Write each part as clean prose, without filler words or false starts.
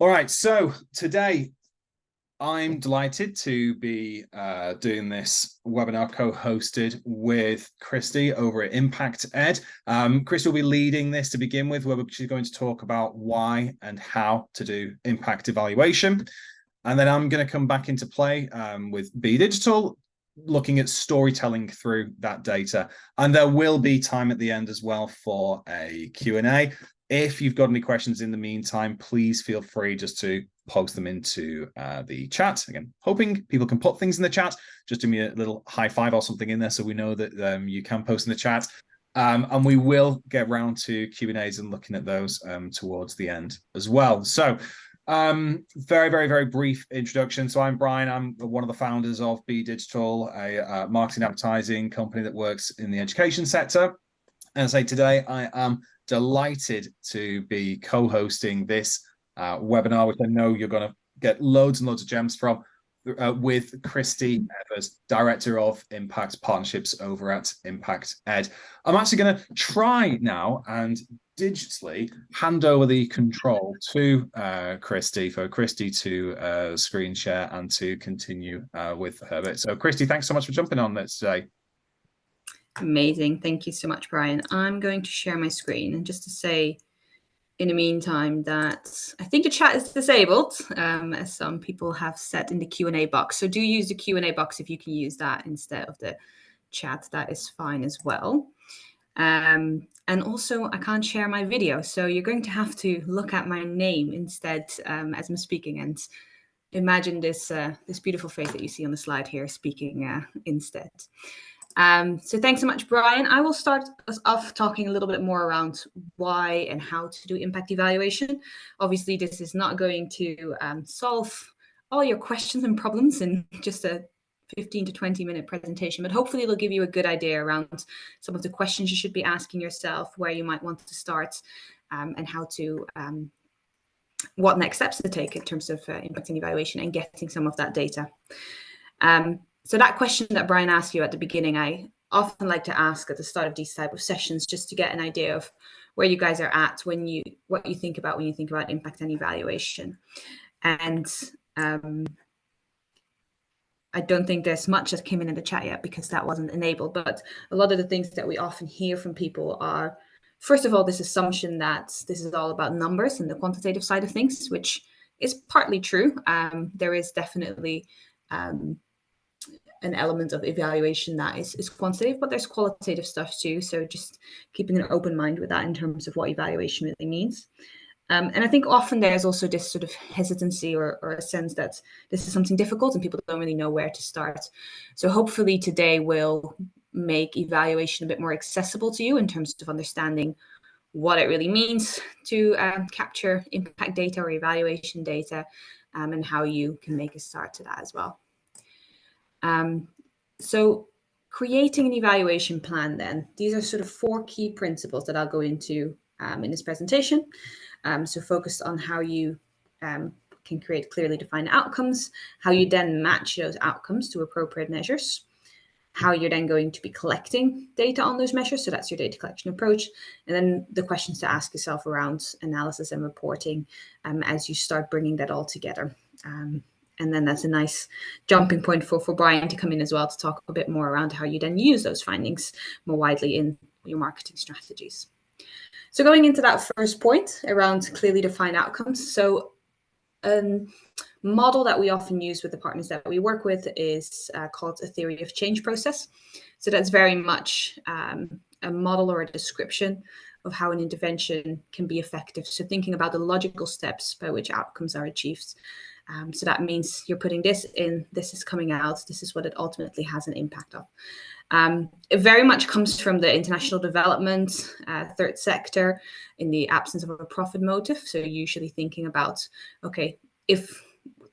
All right, so today I'm delighted to be doing this webinar co-hosted with Christy over at ImpactEd. Christy will be leading this to begin with, where she's going to talk about why and how to do impact evaluation. And then I'm going to come back into play with Be Digital, looking at storytelling through that data. And there will be time at the end as well for a Q&A. If you've got any questions in the meantime, please feel free just to post them into the chat. Again, hoping people can put things in the chat. Just do me a little high five or something in there so we know that you can post in the chat. And we will get round to Q&As and looking at those towards the end as well. So very brief introduction. So I'm Brian. I'm one of the founders of Be Digital, a marketing advertising company that works in the education sector. And I say today I am delighted to be co-hosting this webinar, which I know you're going to get loads and loads of gems from, with Christy Evers, Director of Impact Partnerships over at ImpactEd. I'm actually going to try now and digitally hand over the control to Christy, for Christy to screen share and to continue with her bit. So Christy, thanks so much for jumping on this today. Amazing. Thank you so much, Brian. I'm going to share my screen, and just to say in the meantime that I think the chat is disabled, as some people have said in the Q&A box. So do use the Q&A box if you can use that instead of the chat. That is fine as well. And also I can't share my video, so you're going to have to look at my name instead as I'm speaking, and imagine this this beautiful face that you see on the slide here speaking instead. So thanks so much, Brian. I will start us off talking a little bit more around why and how to do impact evaluation. Obviously, this is not going to solve all your questions and problems in just a 15 to 20 minute presentation, but hopefully it'll give you a good idea around some of the questions you should be asking yourself, where you might want to start, and how to what next steps to take in terms of impacting evaluation and getting some of that data. So that question that Brian asked you at the beginning, I often like to ask at the start of these type of sessions, just to get an idea of where you guys are at what you think about when you think about impact and evaluation. And I don't think there's much that came in the chat yet because that wasn't enabled, but a lot of the things that we often hear from people are, first of all, this assumption that this is all about numbers and the quantitative side of things, which is partly true. There is definitely an element of evaluation that is quantitative, but there's qualitative stuff too. So just keeping an open mind with that in terms of what evaluation really means. And I think often there's also this sort of hesitancy or a sense that this is something difficult and people don't really know where to start. So hopefully today will make evaluation a bit more accessible to you in terms of understanding what it really means to capture impact data or evaluation data, and how you can make a start to that as well. So creating an evaluation plan then, these are sort of 4 key principles that I'll go into in this presentation. So focused on how you can create clearly defined outcomes, how you then match those outcomes to appropriate measures, how you're then going to be collecting data on those measures. So that's your data collection approach. And then the questions to ask yourself around analysis and reporting as you start bringing that all together. And then that's a nice jumping point for Brian to come in as well to talk a bit more around how you then use those findings more widely in your marketing strategies. So going into that first point around clearly defined outcomes. So a model that we often use with the partners that we work with is called a theory of change process. So that's very much a model or a description of how an intervention can be effective. So thinking about the logical steps by which outcomes are achieved. So that means you're putting this in, this is coming out, this is what it ultimately has an impact of. It very much comes from the international development, third sector, in the absence of a profit motive. So usually thinking about, okay,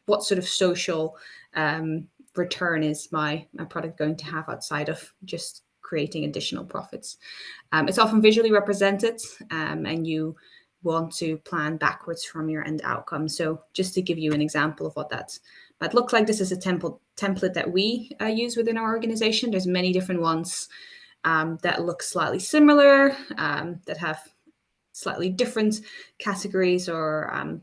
what sort of social return is my product going to have outside of just creating additional profits. It's often visually represented, and you want to plan backwards from your end outcome. So just to give you an example of what that might look like, this is a template that we use within our organization. There's many different ones that look slightly similar, that have slightly different categories or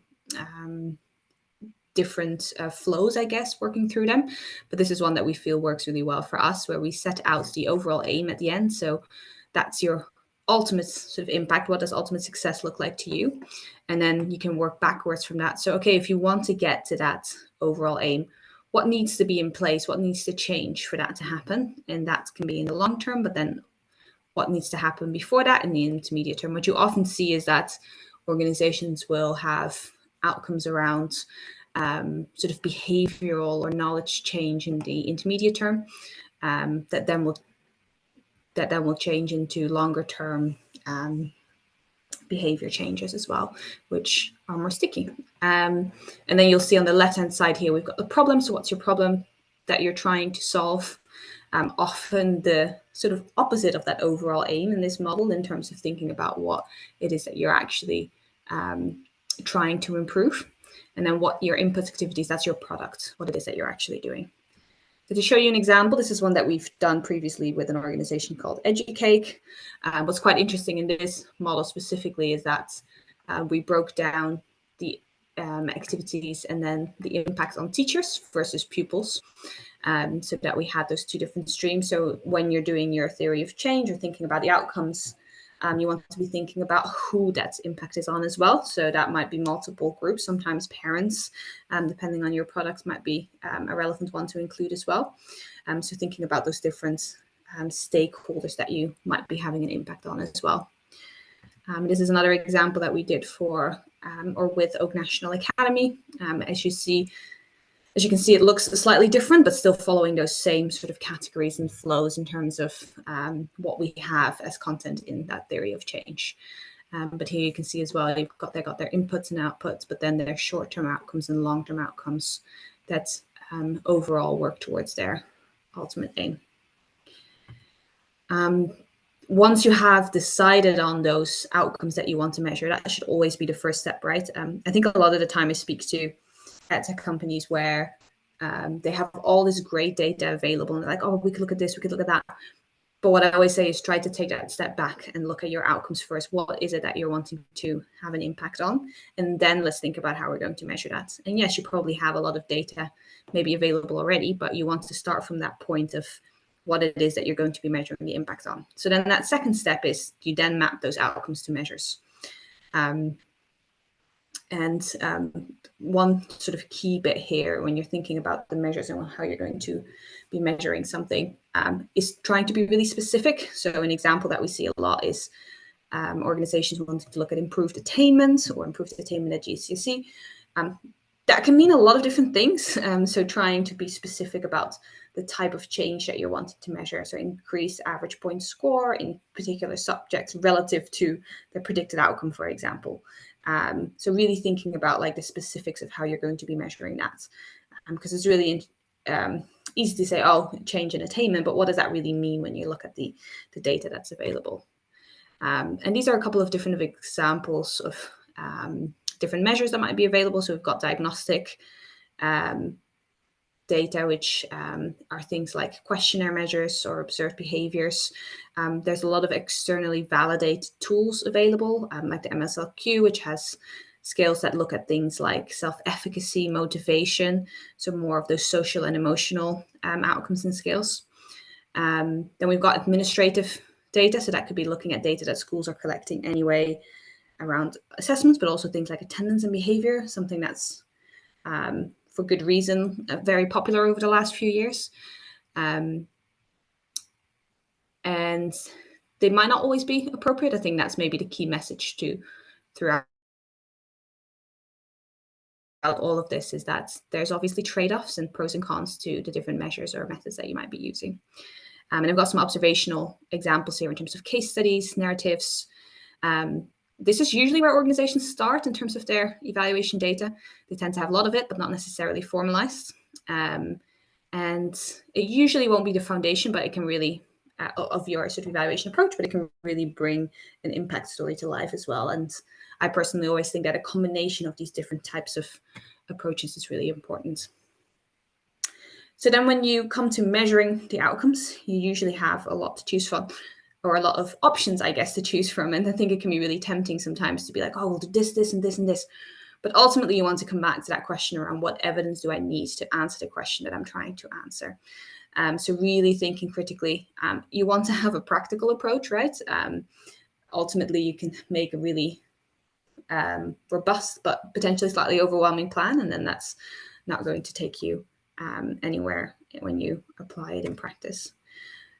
different flows, I guess, working through them. But this is one that we feel works really well for us, where we set out the overall aim at the end. So that's your ultimate sort of impact. What does ultimate success look like to you? And then you can work backwards from that. So, okay, if you want to get to that overall aim, what needs to be in place? What needs to change for that to happen? And that can be in the long term, but then what needs to happen before that in the intermediate term? What you often see is that organizations will have outcomes around sort of behavioral or knowledge change in the intermediate term that then will change into longer term behavior changes as well, which are more sticky. And then you'll see on the left-hand side here, we've got the problem. So what's your problem that you're trying to solve? Often the sort of opposite of that overall aim in this model in terms of thinking about what it is that you're actually trying to improve. And then what your input activities, that's your product, what it is that you're actually doing. So to show you an example, this is one that we've done previously with an organization called Educake. What's quite interesting in this model specifically is that we broke down the activities and then the impact on teachers versus pupils, so that we had those two different streams. So when you're doing your theory of change or thinking about the outcomes, you want to be thinking about who that impact is on as well. So that might be multiple groups, sometimes parents, depending on your products, might be a relevant one to include as well. So thinking about those different stakeholders that you might be having an impact on as well. This is another example that we did for or with Oak National Academy. As you can see, it looks slightly different, but still following those same sort of categories and flows in terms of what we have as content in that theory of change. But here you can see as well, they got their inputs and outputs, but then their short-term outcomes and long-term outcomes that overall work towards their ultimate aim. Once you have decided on those outcomes that you want to measure, that should always be the first step, right? I think a lot of the time I speak to tech companies where they have all this great data available and they're like, oh, we could look at this, we could look at that. But what I always say is try to take that step back and look at your outcomes first. What is it that you're wanting to have an impact on? And then let's think about how we're going to measure that. And yes, you probably have a lot of data maybe available already, but you want to start from that point of what it is that you're going to be measuring the impact on. So then that second step is you then map those outcomes to measures. One sort of key bit here when you're thinking about the measures and how you're going to be measuring something is trying to be really specific. So an example that we see a lot is organizations wanting to look at improved attainment or improved attainment at GCSE. That can mean a lot of different things. So trying to be specific about the type of change that you're wanting to measure. So increase average point score in particular subjects relative to the predicted outcome, for example. So really thinking about like the specifics of how you're going to be measuring that, because it's really easy to say, oh, change in attainment, but what does that really mean when you look at the data that's available? And these are a couple of different examples of different measures that might be available. So we've got diagnostic data, which are things like questionnaire measures or observed behaviors. There's a lot of externally validated tools available, like the MSLQ, which has scales that look at things like self-efficacy, motivation, so more of those social and emotional outcomes and scales. Then we've got administrative data, so that could be looking at data that schools are collecting anyway around assessments, but also things like attendance and behavior, something that's for good reason, very popular over the last few years. And they might not always be appropriate. I think that's maybe the key message throughout all of this is that there's obviously trade-offs and pros and cons to the different measures or methods that you might be using. And I've got some observational examples here in terms of case studies, narratives. This is usually where organizations start in terms of their evaluation data. They tend to have a lot of it, but not necessarily formalized. And it usually won't be the foundation, but it can really, of your sort of evaluation approach, but it can really bring an impact story to life as well. And I personally always think that a combination of these different types of approaches is really important. So then when you come to measuring the outcomes, you usually have a lot to choose from, or a lot of options, I guess, to choose from. And I think it can be really tempting sometimes to be like, oh, we'll do this, this, and this, and this. But ultimately, you want to come back to that question around what evidence do I need to answer the question that I'm trying to answer. So really thinking critically. You want to have a practical approach, right? Ultimately, you can make a really robust but potentially slightly overwhelming plan, and then that's not going to take you anywhere when you apply it in practice.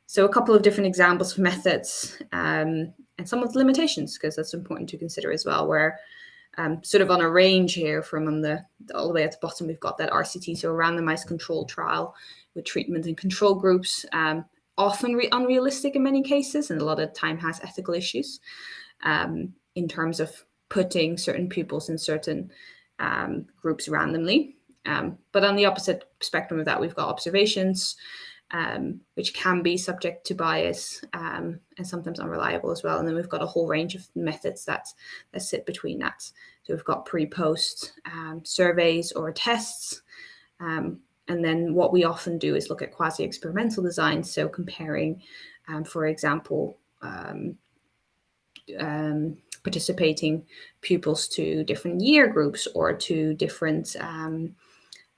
So a couple of different examples of methods and some of the limitations, because that's important to consider as well, where sort of on a range here from all the way at the bottom, we've got that RCT, so a randomized control trial with treatment and control groups, often unrealistic in many cases, and a lot of time has ethical issues in terms of putting certain pupils in certain groups randomly. But on the opposite spectrum of that, we've got observations, which can be subject to bias and sometimes unreliable as well. And then we've got a whole range of methods that sit between that. So we've got pre-post surveys or tests. And then what we often do is look at quasi-experimental design. So comparing, for example, participating pupils to different year groups or to different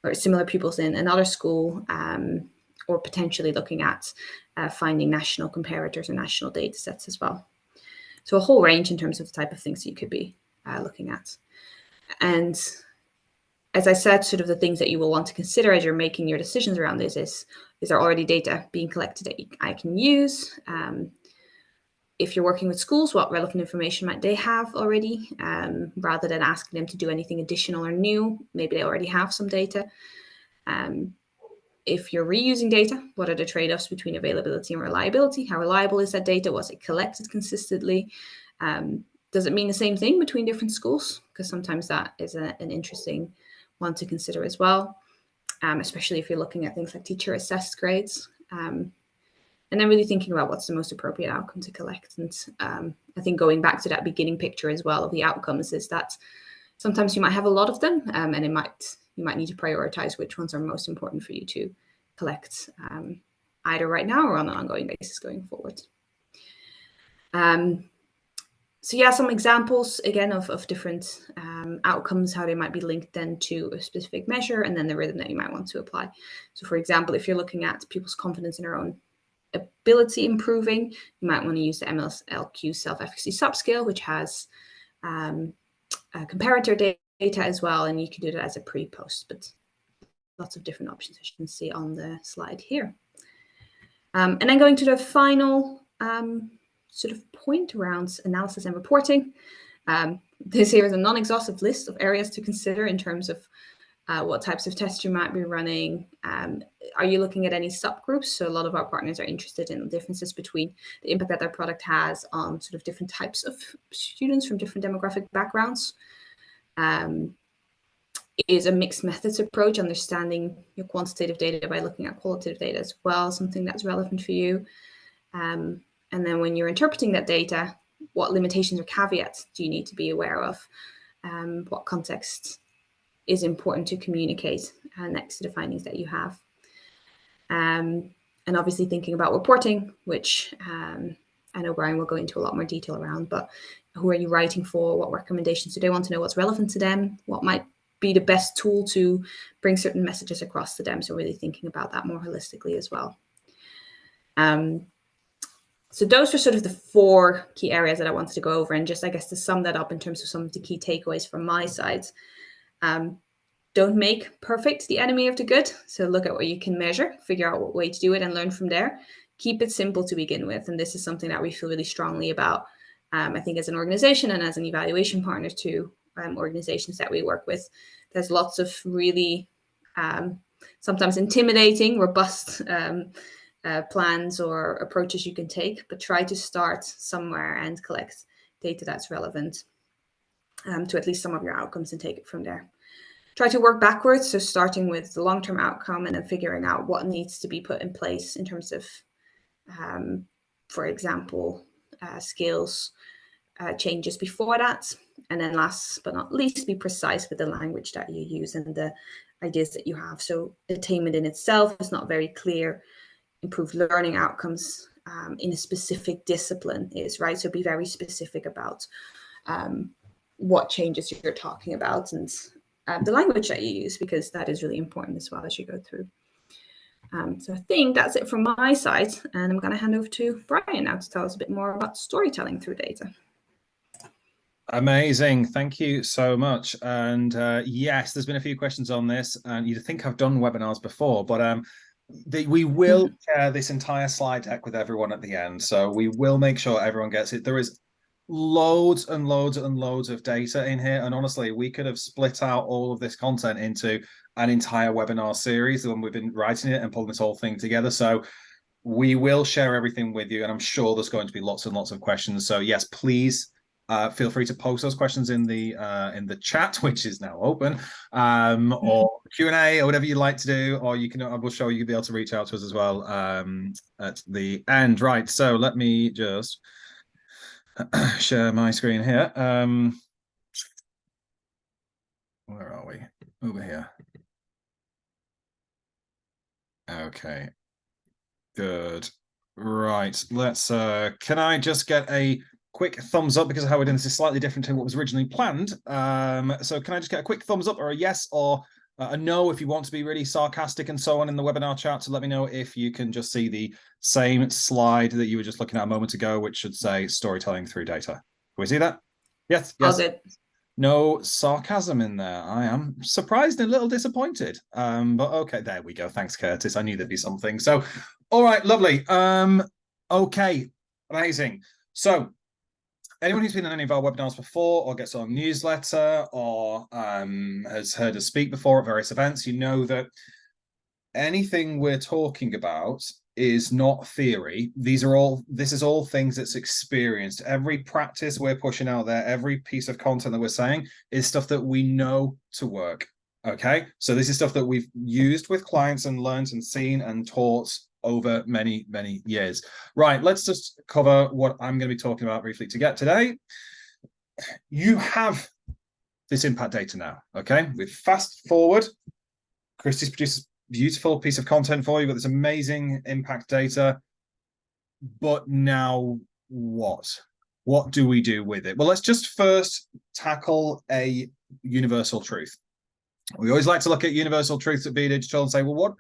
or similar pupils in another school, or potentially looking at finding national comparators or national data sets as well. So a whole range in terms of the type of things that you could be looking at. And as I said, sort of the things that you will want to consider as you're making your decisions around this is there already data being collected that I can use? If you're working with schools, what relevant information might they have already? Rather than asking them to do anything additional or new, maybe they already have some data. If you're reusing data, what are the trade-offs between availability and reliability? How reliable is that data? Was it collected consistently? Does it mean the same thing between different schools? Because sometimes that is an interesting one to consider as well, especially if you're looking at things like teacher-assessed grades. And then really thinking about what's the most appropriate outcome to collect. And I think going back to that beginning picture as well of the outcomes is that sometimes you might have a lot of them, and you might need to prioritize which ones are most important for you to collect, either right now or on an ongoing basis going forward. So yeah, some examples again of different outcomes, how they might be linked then to a specific measure, and then the rhythm that you might want to apply. So for example, if you're looking at people's confidence in their own ability improving, you might want to use the MLQ self-efficacy subscale, which has comparator data as well, and you can do that as a pre-post, but lots of different options as you can see on the slide here. And then going to the final sort of point around analysis and reporting. This here is a non-exhaustive list of areas to consider in terms of what types of tests you might be running. Are you looking at any subgroups? So a lot of our partners are interested in the differences between the impact that their product has on sort of different types of students from different demographic backgrounds. Is a mixed methods approach, understanding your quantitative data by looking at qualitative data as well, something that's relevant for you. And then when you're interpreting that data, what limitations or caveats do you need to be aware of? What context is important to communicate next to the findings that you have. And obviously thinking about reporting, which I know Brian will go into a lot more detail around, but who are you writing for? What recommendations do they want to know? What's relevant to them? What might be the best tool to bring certain messages across to them? So really thinking about that more holistically as well. So those were sort of the 4 key areas that I wanted to go over. And just, I guess, to sum that up in terms of some of the key takeaways from my side. Don't make perfect the enemy of the good. So look at what you can measure, figure out what way to do it and learn from there. Keep it simple to begin with. And this is something that we feel really strongly about, I think, as an organization and as an evaluation partner to organizations that we work with. There's lots of really sometimes intimidating, robust plans or approaches you can take, but try to start somewhere and collect data that's relevant to at least some of your outcomes and take it from there. Try to work backwards, so starting with the long-term outcome and then figuring out what needs to be put in place in terms of, for example, skills changes before that. And then last but not least, be precise with the language that you use and the ideas that you have. So attainment in itself is not very clear. Improved learning outcomes in a specific discipline is, right? So be very specific about what changes you're talking about and the language that you use, because that is really important as well as you go through. So I think that's it from my side, and I'm going to hand over to Brian now to tell us a bit more about storytelling through data. Amazing. Thank you so much. And yes, there's been a few questions on this, and you'd think I've done webinars before, but we will share this entire slide deck with everyone at the end. So we will make sure everyone gets it. There is loads and loads and loads of data in here. And honestly, we could have split out all of this content into an entire webinar series when we've been writing it and pulling this whole thing together. So we will share everything with you, and I'm sure there's going to be lots and lots of questions. So yes, please feel free to post those questions in the chat, which is now open, or Q&A, or whatever you like to do, or you can, I will show you'll be able to reach out to us as well at the end. Right, so let me just share my screen here. Where are we? Over here. Okay, good. Right, let's can I just get a quick thumbs up, because how we're doing this is slightly different to what was originally planned. So can I just get a quick thumbs up or a yes or a no if you want to be really sarcastic and so on in the webinar chat, to let me know if you can just see the same slide that you were just looking at a moment ago, which should say storytelling through data. Can we see that? Yes, yes. All good. No sarcasm in there. I am surprised and a little disappointed. But okay, there we go. Thanks, Curtis. I knew there'd be something. So, all right, lovely. Okay, amazing. So, anyone who's been in any of our webinars before, or gets our newsletter, or has heard us speak before at various events, you know that anything we're talking about is not theory. This is all things that's experienced. Every practice we're pushing out there, every piece of content that we're saying is stuff that we know to work. Okay, so this is stuff that we've used with clients and learned and seen and taught over many, many years. Right, let's just cover what I'm going to be talking about briefly to get today. You have this impact data now, okay? With fast forward, Christy's produced beautiful piece of content for you, but this amazing impact data. But now what? What do we do with it? Well, let's just first tackle a universal truth. We always like to look at universal truths at Be Digital and say, well,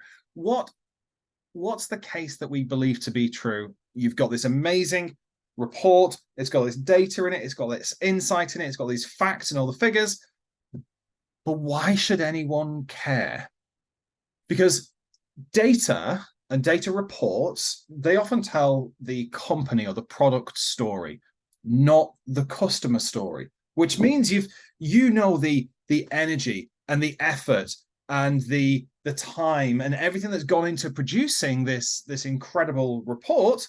what's the case that we believe to be true? You've got this amazing report. It's got this data in it. It's got this insight in it. It's got these facts and all the figures. But why should anyone care? Because data and data reports, they often tell the company or the product story, not the customer story, which means you know the energy and the effort and the time and everything that's gone into producing this incredible report,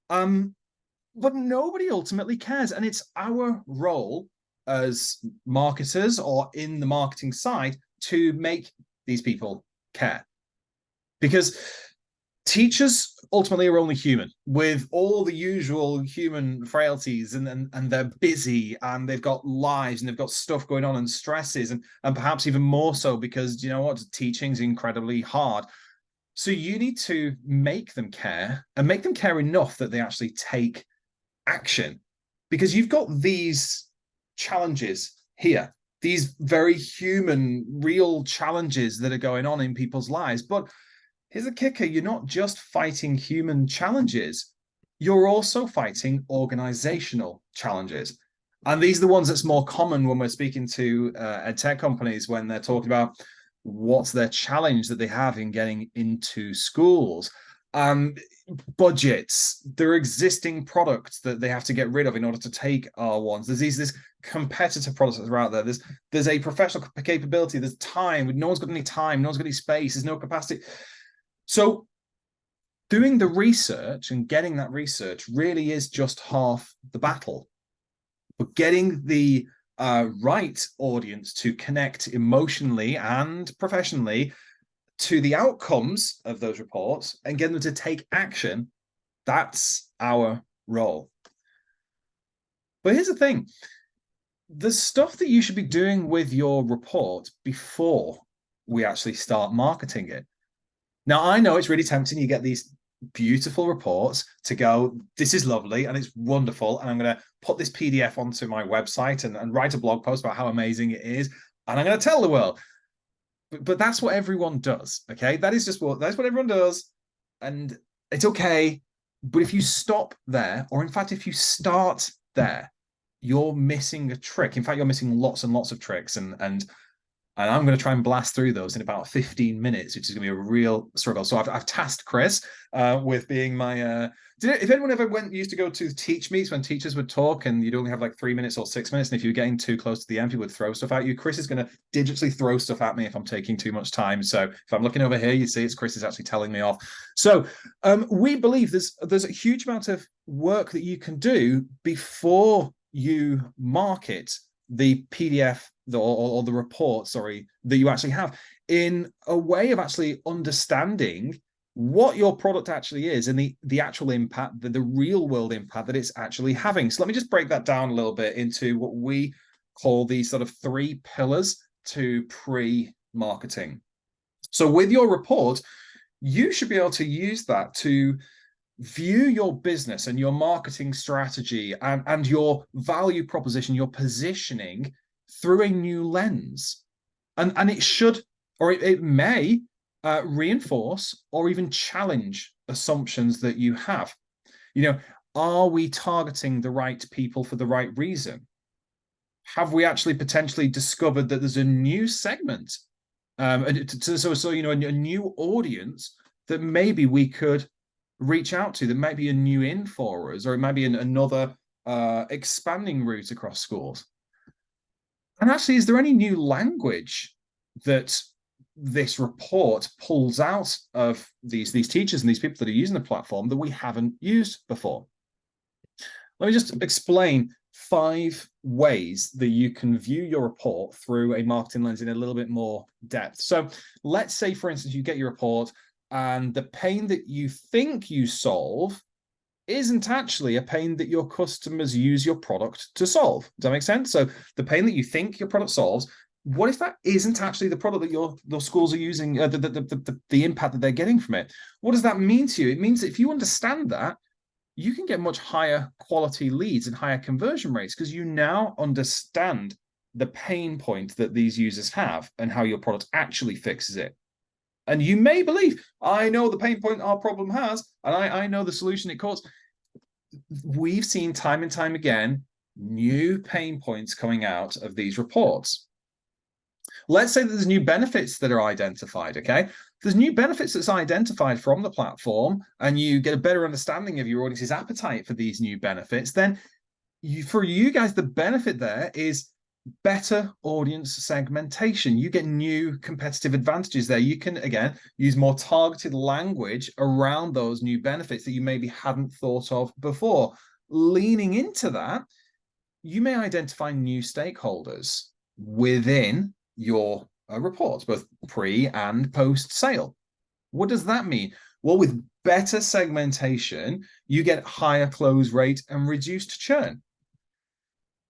but nobody ultimately cares. And it's our role as marketers or in the marketing side to make these people care. Because teachers ultimately are only human, with all the usual human frailties, and they're busy and they've got lives and they've got stuff going on and stresses, and perhaps even more so because, you know what, teaching's incredibly hard. So you need to make them care, and make them care enough that they actually take action, because you've got these challenges here, these very human, real challenges that are going on in people's lives. But here's the kicker: you're not just fighting human challenges, you're also fighting organizational challenges. And these are the ones that's more common when we're speaking to ed tech companies, when they're talking about what's their challenge that they have in getting into schools. Budgets, their existing products that they have to get rid of in order to take our ones. There's this competitor products that are out there. There's a professional capability. There's time. No one's got any time. No one's got any space. There's no capacity. So doing the research and getting that research really is just half the battle. But getting the right audience to connect emotionally and professionally to the outcomes of those reports and get them to take action, that's our role. But here's the thing: there's stuff that you should be doing with your report before we actually start marketing it. Now, I know it's really tempting. You get these beautiful reports to go, this is lovely and it's wonderful, and I'm going to put this PDF onto my website and write a blog post about how amazing it is, and I'm going to tell the world. But that's what everyone does, okay? That's what everyone does, and it's okay. But if you stop there, or in fact, if you start there, you're missing a trick. In fact, you're missing lots and lots of tricks, and I'm going to try and blast through those in about 15 minutes, which is going to be a real struggle. So I've tasked Chris with being my. If anyone ever used to go to teach meets when teachers would talk and you'd only have like 3 minutes or 6 minutes, and if you were getting too close to the end, people would throw stuff at you. Chris is going to digitally throw stuff at me if I'm taking too much time. So if I'm looking over here, you see it's Chris is actually telling me off. So we believe there's a huge amount of work that you can do before you market the PDF or the report, sorry, that you actually have, in a way of actually understanding what your product actually is and the actual impact, the real world impact that it's actually having. So let me just break that down a little bit into what we call these sort of 3 pillars to pre-marketing. So with your report, you should be able to use that to view your business and your marketing strategy and your value proposition, your positioning through a new lens. And it should, or it may reinforce or even challenge assumptions that you have. Are we targeting the right people for the right reason? Have we actually potentially discovered that there's a new segment, a new audience that maybe we could reach out to, that might be a new in for us, or it might be another expanding route across schools? And actually, is there any new language that this report pulls out of these teachers and these people that are using the platform that we haven't used before? Let me just explain 5 ways that you can view your report through a marketing lens in a little bit more depth. So let's say, for instance, you get your report and the pain that you think you solve isn't actually a pain that your customers use your product to solve. Does that make sense? So the pain that you think your product solves, what if that isn't actually the product that your schools are using, the impact that they're getting from it? What does that mean to you? It means that if you understand that, you can get much higher quality leads and higher conversion rates, because you now understand the pain point that these users have and how your product actually fixes it. And you may believe, I know the pain point our problem has, and I know the solution it causes. We've seen time and time again new pain points coming out of these reports. Let's say that there's new benefits that are identified, okay? There's new benefits that's identified from the platform, and you get a better understanding of your audience's appetite for these new benefits. Then for you guys, the benefit there is better audience segmentation. You get new competitive advantages there. You can, again, use more targeted language around those new benefits that you maybe hadn't thought of before. Leaning into that, you may identify new stakeholders within your reports, both pre and post sale. What does that mean? Well, with better segmentation, you get higher close rate and reduced churn.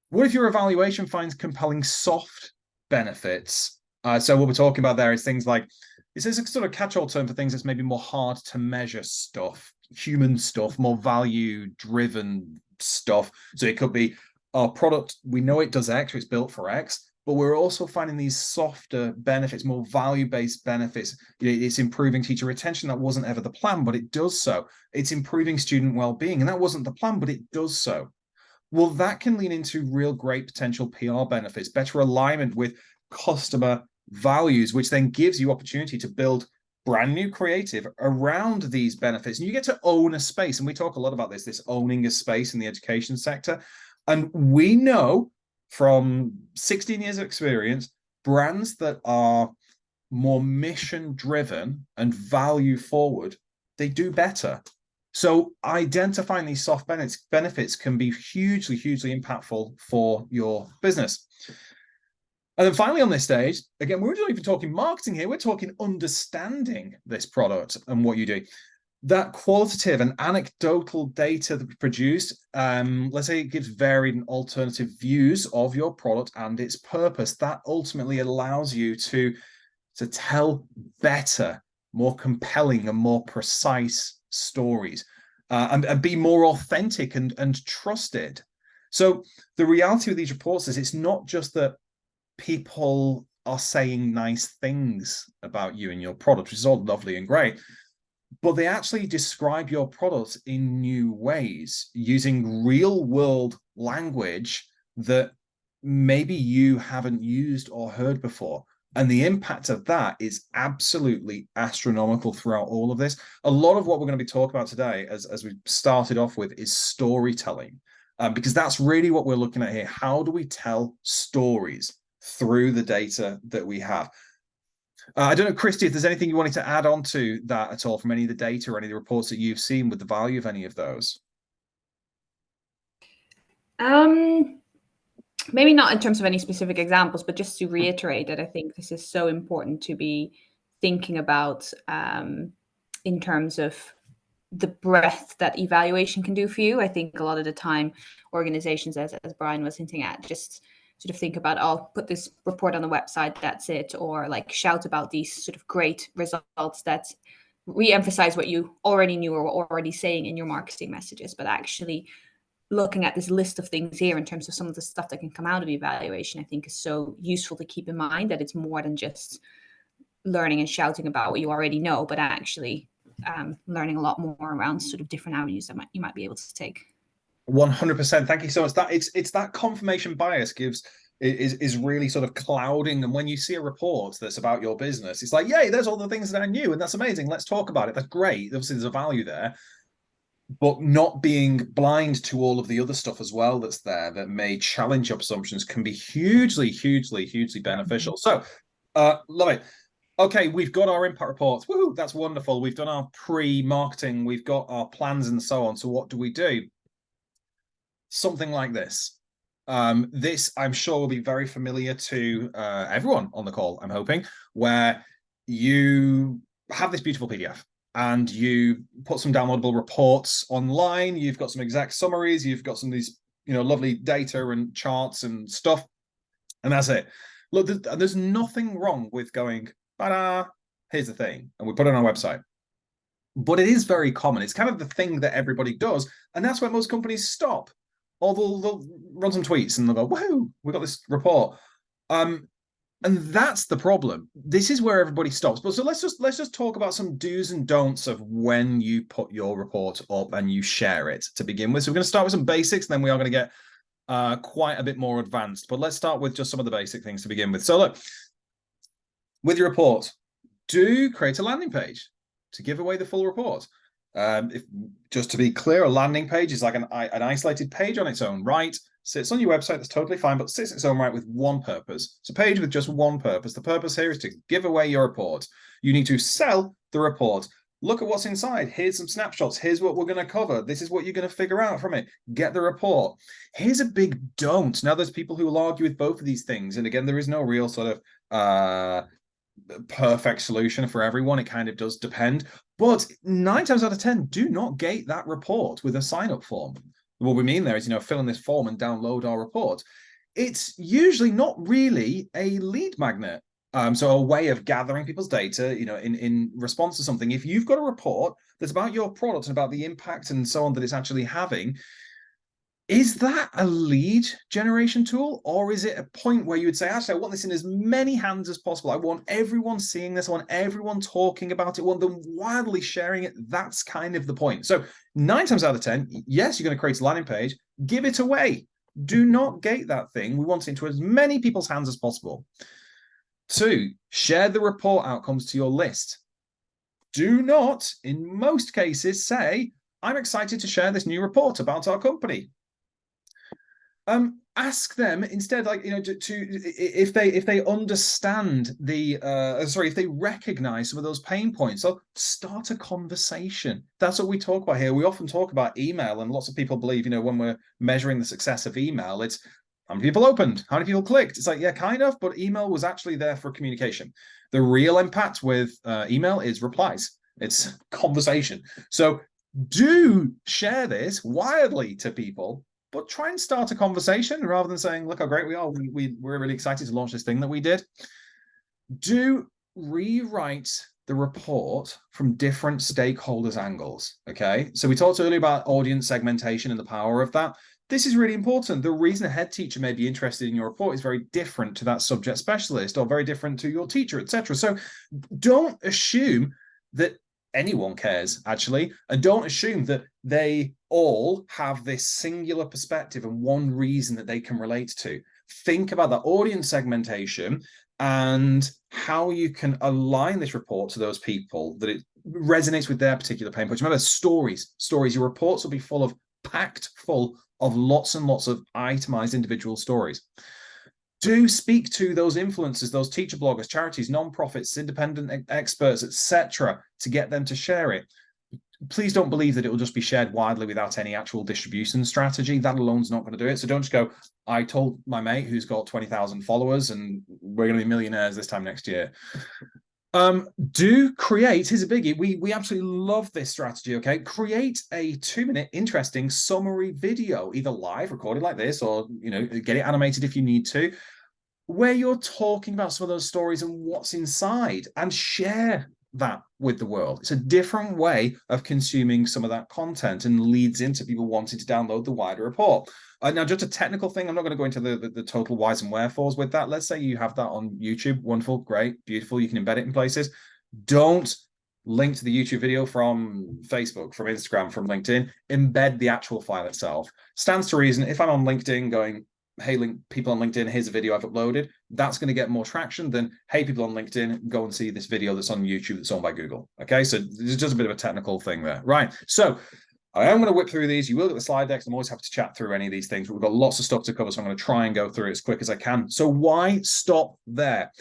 What if your evaluation finds compelling soft benefits? So what we're talking about there is things like, it's a sort of catch-all term for things that's maybe more hard to measure stuff, human stuff, more value-driven stuff. So it could be our product, we know it does X, or it's built for X, but we're also finding these softer benefits, more value-based benefits. It's improving teacher retention. That wasn't ever the plan, but it does so. It's improving student well-being, and that wasn't the plan, but it does so. Well, that can lean into real great potential PR benefits, better alignment with customer values, which then gives you opportunity to build brand new creative around these benefits. And you get to own a space. And we talk a lot about this owning a space in the education sector. And we know from 16 years of experience, brands that are more mission driven and value forward, they do better. So identifying these soft benefits can be hugely, hugely impactful for your business. And then finally on this stage, again, we're not even talking marketing here, we're talking understanding this product and what you do. That qualitative and anecdotal data that we produced, let's say it gives varied and alternative views of your product and its purpose. That ultimately allows you to tell better more compelling and more precise stories, and be more authentic and trusted. So the reality of these reports is it's not just that people are saying nice things about you and your product, which is all lovely and great, but they actually describe your product in new ways using real world language that maybe you haven't used or heard before. And the impact of that is absolutely astronomical throughout all of this. A lot of what we're going to be talking about today, as we started off with, is storytelling, because that's really what we're looking at here. How do we tell stories through the data that we have? I don't know, Christy, if there's anything you wanted to add on to that at all from any of the data or any of the reports that you've seen with the value of any of those. Maybe not in terms of any specific examples, but just to reiterate that I think this is so important to be thinking about in terms of the breadth that evaluation can do for you. I think a lot of the time organizations, as Brian was hinting at, just sort of think about, oh, put this report on the website, that's it, or like shout about these sort of great results that re-emphasize what you already knew or were already saying in your marketing messages. But actually looking at this list of things here in terms of some of the stuff that can come out of evaluation, I think is so useful to keep in mind that it's more than just learning and shouting about what you already know, but actually learning a lot more around sort of different avenues that you might be able to take. 100%. Thank you so much. That it's that confirmation bias is really sort of clouding. And when you see a report that's about your business, it's like, yay, there's all the things that I knew, and that's amazing. Let's talk about it. That's great. Obviously, there's a value there, but not being blind to all of the other stuff as well that's there that may challenge your assumptions can be hugely, hugely, hugely beneficial. So, love it. Okay, we've got our impact reports. Woohoo, that's wonderful. We've done our pre-marketing, we've got our plans and so on. So what do we do? Something like this. This, I'm sure, will be very familiar to everyone on the call, I'm hoping, where you have this beautiful PDF and you put some downloadable reports online. You've got some exact summaries. You've got some of these, lovely data and charts and stuff. And that's it. Look, there's nothing wrong with going, ta-da, here's the thing. And we put it on our website. But it is very common. It's kind of the thing that everybody does. And that's where most companies stop. Or they'll run some tweets and they'll go, woohoo, we got this report. And that's the problem. This is where everybody stops. But so let's just talk about some do's and don'ts of when you put your report up and you share it to begin with. So we're going to start with some basics, then we are going to get quite a bit more advanced. But let's start with just some of the basic things to begin with. So look, with your report, do create a landing page to give away the full report. Just to be clear, a landing page is like an isolated page on its own right. Sits on your website, that's totally fine, but sits in its own right with one purpose. It's a page with just one purpose. The purpose here is to give away your report. You need to sell the report. Look at what's inside. Here's some snapshots. Here's what we're going to cover. This is what you're going to figure out from it. Get the report. Here's a big don't. Now, there's people who will argue with both of these things. And again, there is no real sort of perfect solution for everyone. It kind of does depend. But 9 times out of 10, do not gate that report with a sign-up form. What we mean there is, fill in this form and download our report. It's usually not really a lead magnet. So a way of gathering people's data, in response to something. If you've got a report that's about your product and about the impact and so on that it's actually having, is that a lead generation tool, or is it a point where you would say, actually, I want this in as many hands as possible. I want everyone seeing this. I want everyone talking about it. I want them wildly sharing it. That's kind of the point. So 9 times out of 10, yes, you're going to create a landing page. Give it away. Do not gate that thing. We want it into as many people's hands as possible. 2, share the report outcomes to your list. Do not, in most cases, say, I'm excited to share this new report about our company. Ask them instead, like, if they understand if they recognize some of those pain points, so start a conversation. That's what we talk about here. We often talk about email, and lots of people believe, when we're measuring the success of email, it's how many people opened, how many people clicked. It's like, yeah, kind of, but email was actually there for communication. The real impact with email is replies. It's conversation. So do share this widely to people, but try and start a conversation rather than saying, look how great we are. We're really excited to launch this thing that we did. Do rewrite the report from different stakeholders' angles. Okay, so we talked earlier about audience segmentation and the power of that. This is really important. The reason a head teacher may be interested in your report is very different to that subject specialist, or very different to your teacher, etc. So don't assume that anyone cares, actually, and don't assume that they all have this singular perspective and one reason that they can relate to. Think about that audience segmentation and how you can align this report to those people, that it resonates with their particular pain points. Remember, stories. Your reports will be packed full of lots and lots of itemized individual stories. Do speak to those influencers, those teacher bloggers, charities, non-profits, independent experts, etc., to get them to share it. Please don't believe that it will just be shared widely without any actual distribution strategy. That alone is not going to do it. So don't just go, I told my mate who's got 20,000 followers and we're going to be millionaires this time next year. Do create, here's a biggie, we absolutely love this strategy, okay? Create a 2-minute interesting summary video, either live, recorded like this, or, you know, get it animated if you need to, where you're talking about some of those stories and what's inside, and share that with the world. It's a different way of consuming some of that content and leads into people wanting to download the wider report. Now, just a technical thing, I'm not going to go into the total whys and wherefores with that. Let's say you have that on YouTube. Wonderful, great, beautiful. You can embed it in places. Don't link to the YouTube video from Facebook, from Instagram, from LinkedIn. Embed the actual file itself. Stands to reason, if I'm on LinkedIn going, hey, people on LinkedIn, here's a video I've uploaded, that's going to get more traction than, hey, people on LinkedIn, go and see this video that's on YouTube that's owned by Google. Okay, so there's just a bit of a technical thing there. Right, so I am going to whip through these. You will get the slide decks. I'm always happy to chat through any of these things, but we've got lots of stuff to cover, so I'm going to try and go through it as quick as I can. So why stop there?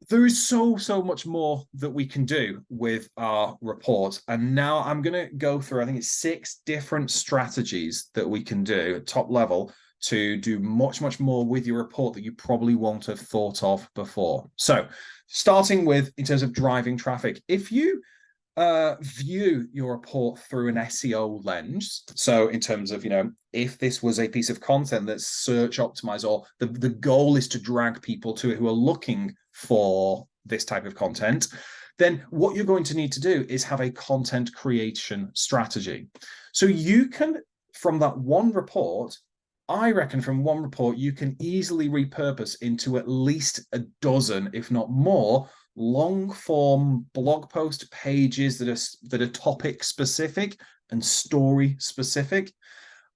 There is so much more that we can do with our report. And now I'm going to go through, I think it's 6 different strategies that we can do at top level to do much more with your report that you probably won't have thought of before. So starting with, in terms of driving traffic, if you view your report through an SEO lens, so in terms of, you know, if this was a piece of content that's search optimized, or the goal is to drag people to it who are looking for this type of content, then what you're going to need to do is have a content creation strategy. So you can, from that one report, I reckon from one report, you can easily repurpose into at least a dozen, if not more, long form blog post pages that are topic specific and story specific.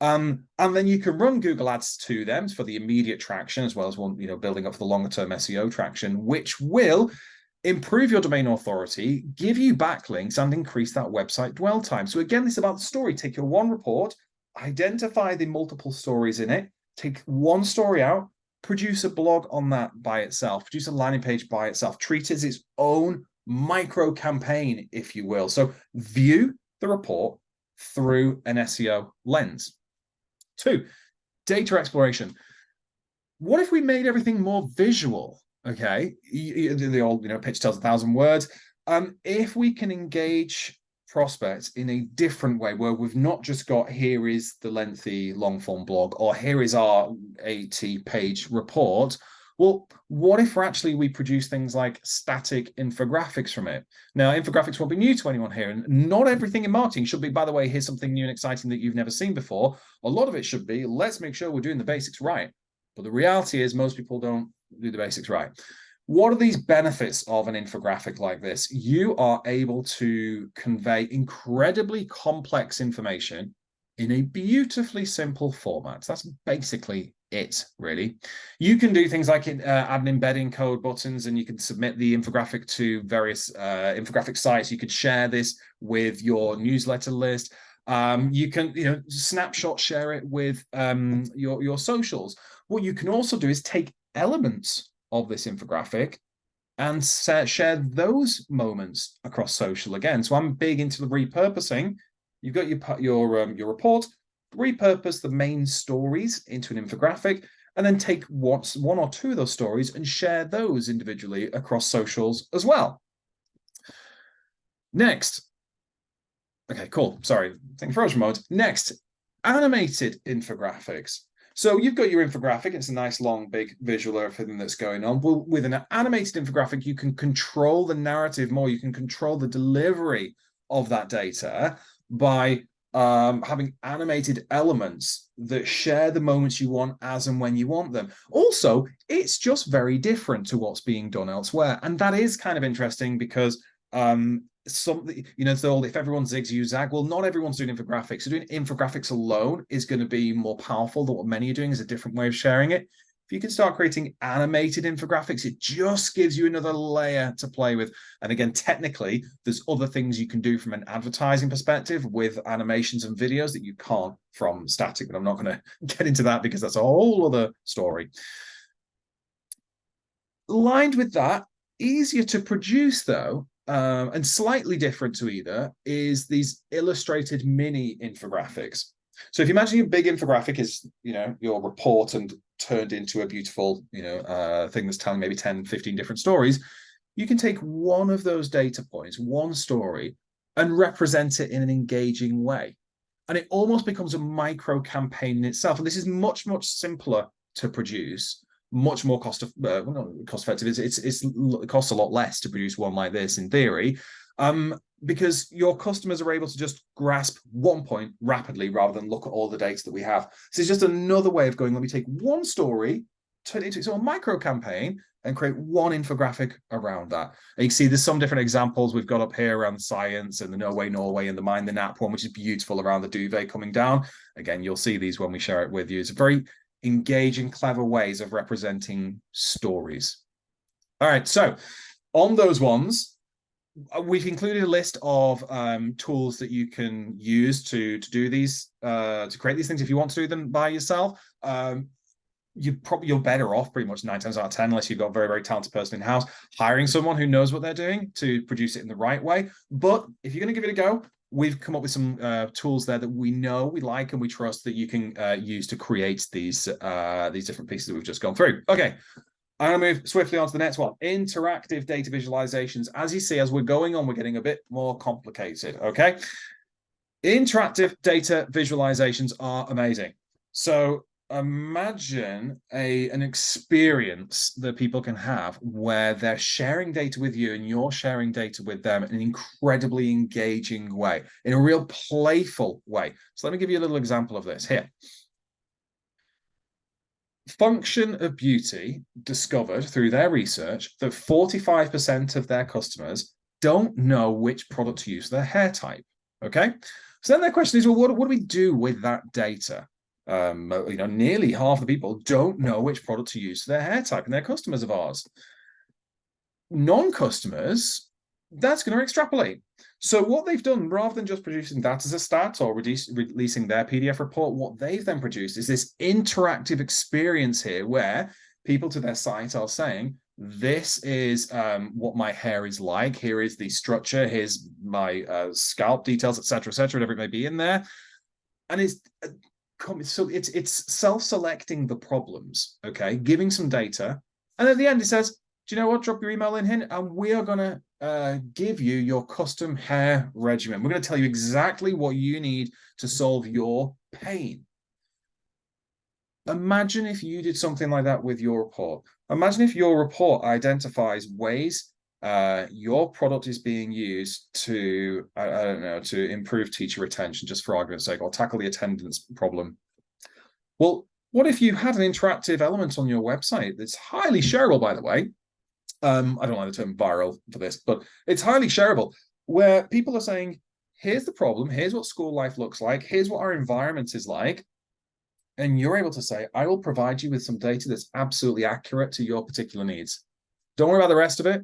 And then you can run Google ads to them for the immediate traction, as well as one, you know, building up for the longer term SEO traction, which will improve your domain authority, give you backlinks, and increase that website dwell time. So again, this is about the story. Take your one report, identify the multiple stories in it, take one story out, produce a blog on that by itself, produce a landing page by itself, treat it as its own micro campaign, if you will. So view the report through an SEO lens. 2, data exploration. What if we made everything more visual? Okay, the old, you know, pitch tells 1,000 words. If we can engage prospects in a different way, where we've not just got, here is the lengthy long form blog, or here is our 80-page report. Well, what if we produce things like static infographics from it? Now, infographics won't be new to anyone here, and not everything in marketing should be, by the way, here's something new and exciting that you've never seen before. A lot of it should be, let's make sure we're doing the basics right. But the reality is most people don't do the basics right. What are these benefits of an infographic like this? You are able to convey incredibly complex information in a beautifully simple format. That's basically it, really. You can do things like add an embedding code buttons, and you can submit the infographic to various infographic sites. You could share this with your newsletter list. You can, you know, snapshot share it with your socials. What you can also do is take elements of this infographic and share those moments across social again. So I'm big into the repurposing. You've got your report, repurpose the main stories into an infographic, and then take one or two of those stories and share those individually across socials as well. Next. Okay, cool. Sorry, thing frozen mode. Next, animated infographics. So you've got your infographic. It's a nice, long, big visual of everything that's going on. Well, with an animated infographic, you can control the narrative more. You can control the delivery of that data by having animated elements that share the moments you want as and when you want them. Also, it's just very different to what's being done elsewhere. And that is kind of interesting because something, you know, so if everyone zigs, you zag. Well, not everyone's doing infographics. So doing infographics alone is going to be more powerful than what many are doing, is a different way of sharing it. If you can start creating animated infographics, it just gives you another layer to play with. And again, technically, there's other things you can do from an advertising perspective with animations and videos that you can't from static, but I'm not going to get into that because that's a whole other story. Lined with that, easier to produce though, and slightly different to either, is these illustrated mini infographics. So if you imagine your big infographic is, you know, your report and turned into a beautiful, you know, thing that's telling maybe 10, 15 different stories, you can take one of those data points, one story, and represent it in an engaging way. And it almost becomes a micro campaign in itself. And this is much, much simpler to produce, much more cost effective. It costs a lot less to produce one like this in theory, because your customers are able to just grasp one point rapidly rather than look at all the data that we have. So it's just another way of going, let me take one story, turn it into a micro campaign and create one infographic around that. And you can see there's some different examples we've got up here around the science and the No Way Norway and the Mind the Nap one, which is beautiful around the duvet coming down. Again, you'll see these when we share it with you. It's a very engaging, clever ways of representing stories. All right, so on those ones, we've included a list of tools that you can use to do these, to create these things if you want to do them by yourself. You're better off pretty much 9 times out of 10, unless you've got a very, very talented person in house, hiring someone who knows what they're doing to produce it in the right way. But if you're going to give it a go, we've come up with some tools there that we know, we like, and we trust that you can use to create these different pieces that we've just gone through. Okay, I'm going to move swiftly on to the next one. Interactive data visualizations. As you see, as we're going on, we're getting a bit more complicated, okay? Interactive data visualizations are amazing. So imagine an experience that people can have where they're sharing data with you and you're sharing data with them in an incredibly engaging way, in a real playful way. So let me give you a little example of this here. Function of Beauty discovered through their research that 45% of their customers don't know which product to use for their hair type, okay? So then their question is, well, what do we do with that data? You know, nearly half the people don't know which product to use for their hair type, and they're customers of ours. Non-customers, that's going to extrapolate. So what they've done, rather than just producing that as a stat or releasing their PDF report, what they've then produced is this interactive experience here where people to their site are saying, this is what my hair is like. Here is the structure. Here's my scalp details, etc., whatever it may be in there. And it's self-selecting the problems, okay, giving some data, and at the end it says, do you know what, drop your email in here and we are going to give you your custom hair regimen. We're going to tell you exactly what you need to solve your pain. Imagine if you did something like that with your report. Imagine if your report identifies ways your product is being used to, I don't know, to improve teacher retention, just for argument's sake, or tackle the attendance problem. Well, what if you had an interactive element on your website that's highly shareable, by the way? I don't like the term viral for this, but it's highly shareable, where people are saying, here's the problem, here's what school life looks like, here's what our environment is like. And you're able to say, I will provide you with some data that's absolutely accurate to your particular needs. Don't worry about the rest of it.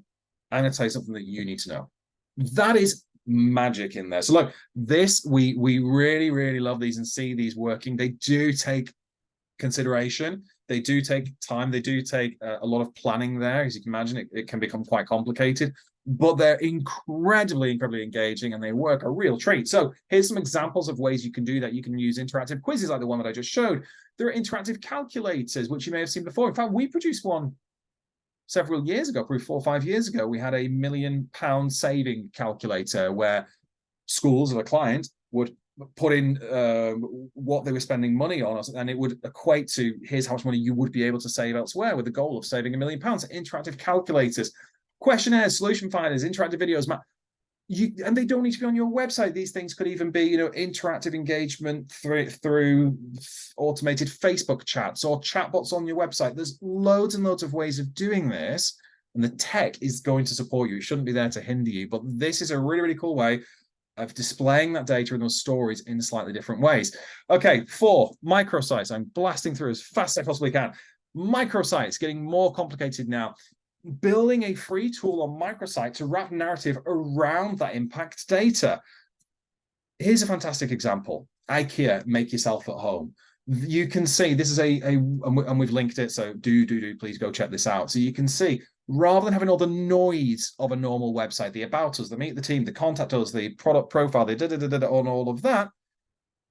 I'm going to tell you something that you need to know. That is magic in there. So look, this, we really, really love these and see these working. They do take consideration. They do take time. They do take a lot of planning there. As you can imagine, it can become quite complicated, but they're incredibly, incredibly engaging and they work a real treat. So here's some examples of ways you can do that. You can use interactive quizzes like the one that I just showed. There are interactive calculators, which you may have seen before. In fact, we produced one several years ago, probably 4 or 5 years ago. We had a £1 million saving calculator where schools or a client would put in what they were spending money on, and it would equate to here's how much money you would be able to save elsewhere, with the goal of saving £1 million. Interactive calculators, questionnaires, solution finders, interactive videos, and they don't need to be on your website. These things could even be, interactive engagement through automated Facebook chats or chatbots on your website. There's loads and loads of ways of doing this, and the tech is going to support you. It shouldn't be there to hinder you, but this is a really, really cool way of displaying that data and those stories in slightly different ways. Okay, 4, microsites. I'm blasting through as fast as I possibly can. Microsites, getting more complicated now. Building a free tool on microsite to wrap narrative around that impact data. Here's a fantastic example. IKEA, make yourself at home. You can see this is and we've linked it, so do please go check this out. So you can see, rather than having all the noise of a normal website, the about us, the meet the team, the contact us, the product profile, the on all of that,